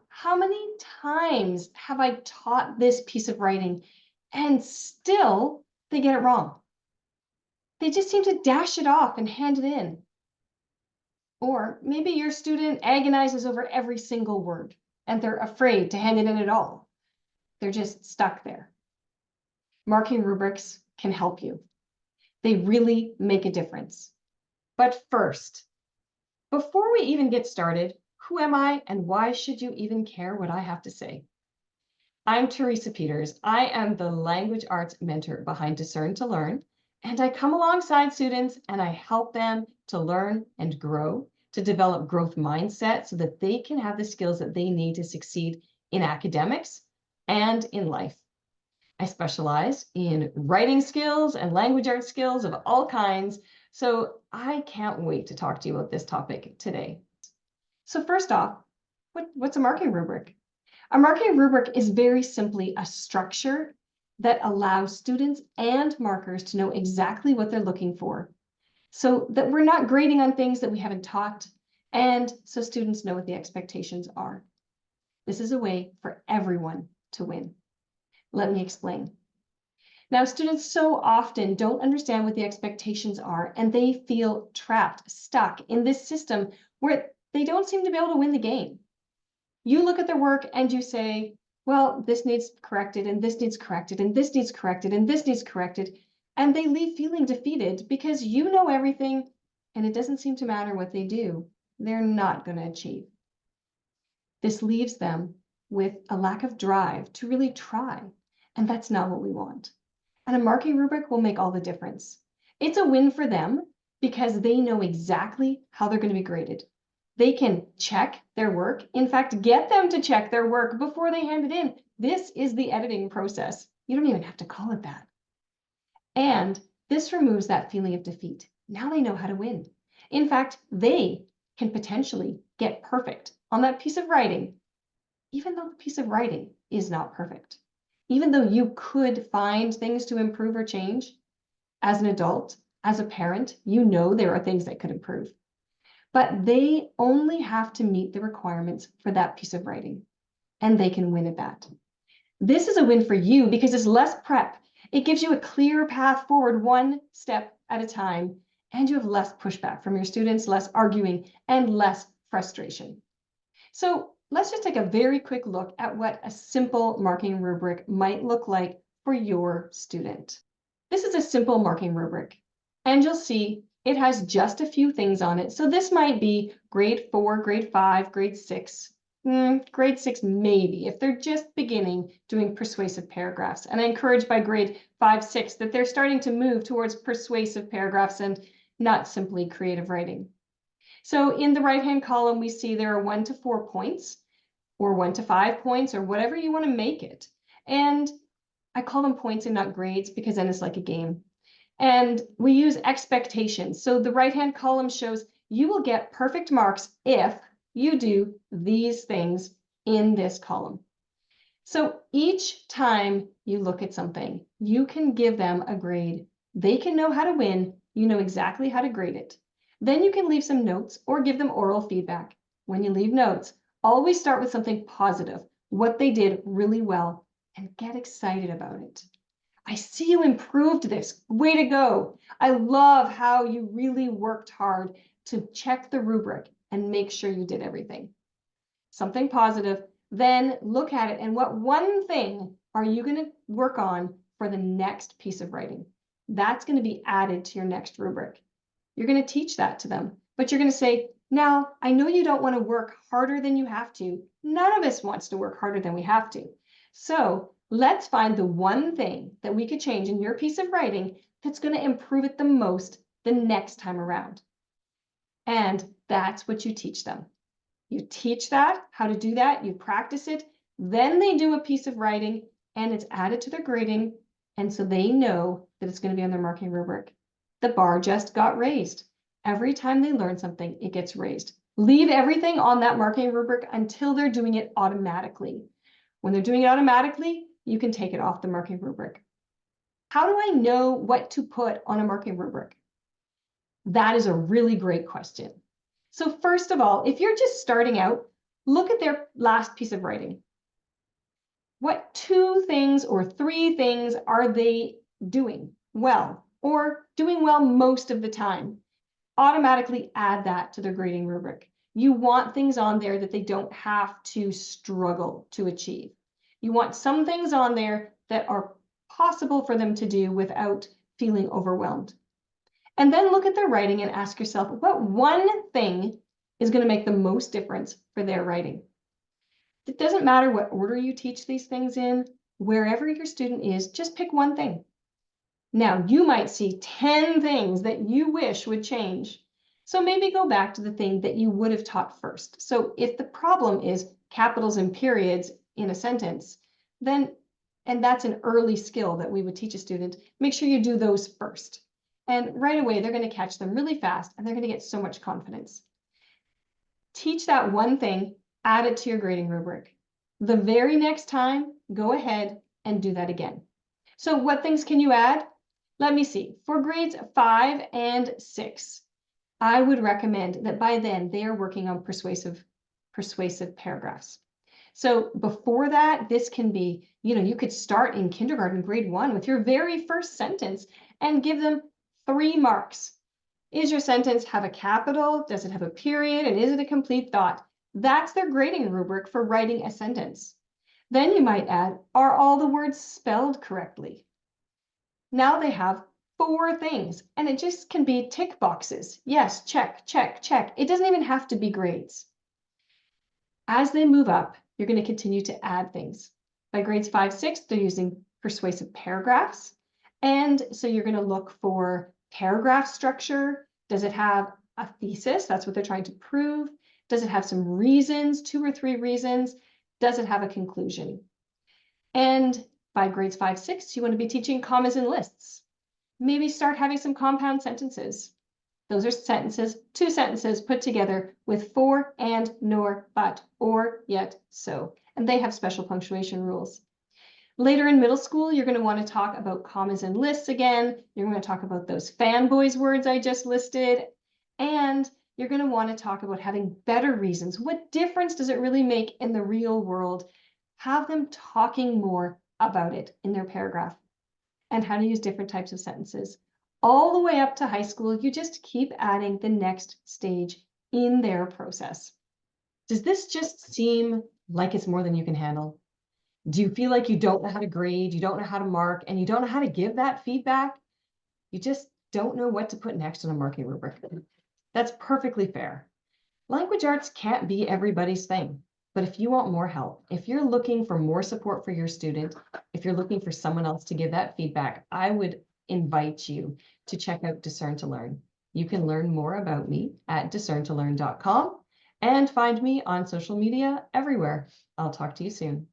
how many times have I taught this piece of writing and still they get it wrong? They just seem to dash it off and hand it in. Or maybe your student agonizes over every single word and they're afraid to hand it in at all. They're just stuck there. Marking rubrics can help you. They really make a difference. But first, before we even get started, who am I and why should you even care what I have to say? I'm Teresa Peters. I am the language arts mentor behind Discern to Learn, and I come alongside students and I help them to learn and grow, to develop growth mindset so that they can have the skills that they need to succeed in academics and in life. I specialize in writing skills and language arts skills of all kinds, so I can't wait to talk to you about this topic today. So first off, what's a marking rubric? A marking rubric is very simply a structure that allows students and markers to know exactly what they're looking for, so that we're not grading on things that we haven't taught, and so students know what the expectations are. This is a way for everyone to win. Let me explain. Now, students so often don't understand what the expectations are, and they feel trapped, stuck in this system where they don't seem to be able to win the game. You look at their work and you say, well, this needs corrected, and this needs corrected, and this needs corrected, and this needs corrected, and they leave feeling defeated because you know everything, and it doesn't seem to matter what they do. They're not going to achieve. This leaves them with a lack of drive to really try. And that's not what we want. And a marking rubric will make all the difference. It's a win for them because they know exactly how they're going to be graded. They can check their work. In fact, get them to check their work before they hand it in. This is the editing process. You don't even have to call it that. And this removes that feeling of defeat. Now they know how to win. In fact, they can potentially get perfect on that piece of writing, even though the piece of writing is not perfect. Even though you could find things to improve or change, as an adult, as a parent, you know there are things that could improve. But they only have to meet the requirements for that piece of writing, and they can win at that. This is a win for you because it's less prep. It gives you a clear path forward one step at a time, and you have less pushback from your students, less arguing, and less frustration. So let's just take a very quick look at what a simple marking rubric might look like for your student. This is a simple marking rubric, and you'll see it has just a few things on it. So this might be grade 4, grade 5, grade 6, grade 6 maybe, if they're just beginning doing persuasive paragraphs. And I encourage by grade 5, 6 that they're starting to move towards persuasive paragraphs and not simply creative writing. So in the right-hand column, we see there are 1 to 4 points, or 1 to 5 points, or whatever you want to make it. And I call them points and not grades because then it's like a game. And we use expectations. So the right-hand column shows you will get perfect marks if you do these things in this column. So each time you look at something, you can give them a grade. They can know how to win. You know exactly how to grade it. Then you can leave some notes or give them oral feedback. When you leave notes, always start with something positive, what they did really well, and get excited about it. I see you improved this. Way to go. I love how you really worked hard to check the rubric and make sure you did everything. Something positive. Then look at it and what one thing are you going to work on for the next piece of writing? That's going to be added to your next rubric. You're going to teach that to them, but you're going to say, now, I know you don't want to work harder than you have to. None of us wants to work harder than we have to. So let's find the one thing that we could change in your piece of writing that's going to improve it the most the next time around. And that's what you teach them. You teach that, how to do that, you practice it, then they do a piece of writing and it's added to their grading. And so they know that it's going to be on their marking rubric. The bar just got raised. Every time they learn something, it gets raised. Leave everything on that marking rubric until they're doing it automatically. When they're doing it automatically, you can take it off the marking rubric. How do I know what to put on a marking rubric? That is a really great question. So first of all, if you're just starting out, Look at their last piece of writing. What 2 things or 3 things are they doing well or doing well most of the time? Automatically add that to their grading rubric. You want things on there that they don't have to struggle to achieve. You want some things on there that are possible for them to do without feeling overwhelmed. And then look at their writing and ask yourself, what one thing is going to make the most difference for their writing? It doesn't matter what order you teach these things in, wherever your student is, just pick one thing. Now, you might see 10 things that you wish would change. So maybe go back to the thing that you would have taught first. So if the problem is capitals and periods in a sentence, then, and that's an early skill that we would teach a student, make sure you do those first. And right away, they're going to catch them really fast and they're going to get so much confidence. Teach that one thing, add it to your grading rubric. The very next time, go ahead and do that again. So what things can you add? Let me see. For grades 5 and 6, I would recommend that by then they are working on persuasive paragraphs. So before that, this can be, you could start in kindergarten, grade 1, with your very first sentence and give them 3 marks. Is your sentence have a capital? Does it have a period? And is it a complete thought? That's their grading rubric for writing a sentence. Then you might add, are all the words spelled correctly? Now they have 4 things, and it just can be tick boxes. Yes, check, check, check. It doesn't even have to be grades. As they move up, you're going to continue to add things. By grades 5, 6, they're using persuasive paragraphs. And so you're going to look for paragraph structure. Does it have a thesis? That's what they're trying to prove. Does it have some reasons, 2 or 3 reasons? Does it have a conclusion? And by grades 5, 6, you want to be teaching commas and lists. Maybe start having some compound sentences. Those are sentences, 2 sentences put together with for, and, nor, but, or, yet, so. And they have special punctuation rules. Later in middle school, you're going to want to talk about commas and lists again. You're going to talk about those fanboys words I just listed. And you're going to want to talk about having better reasons. What difference does it really make in the real world? Have them talking more about it in their paragraph and how to use different types of sentences. All the way up to high school, you just keep adding the next stage in their process. Does this just seem like it's more than you can handle? Do you feel like you don't know how to grade, you don't know how to mark, and you don't know how to give that feedback? You just don't know what to put next in a marking rubric. That's perfectly fair. Language arts can't be everybody's thing. But if you want more help, if you're looking for more support for your student, if you're looking for someone else to give that feedback, I would invite you to check out Discern to Learn. You can learn more about me at discerntolearn.com and find me on social media everywhere. I'll talk to you soon.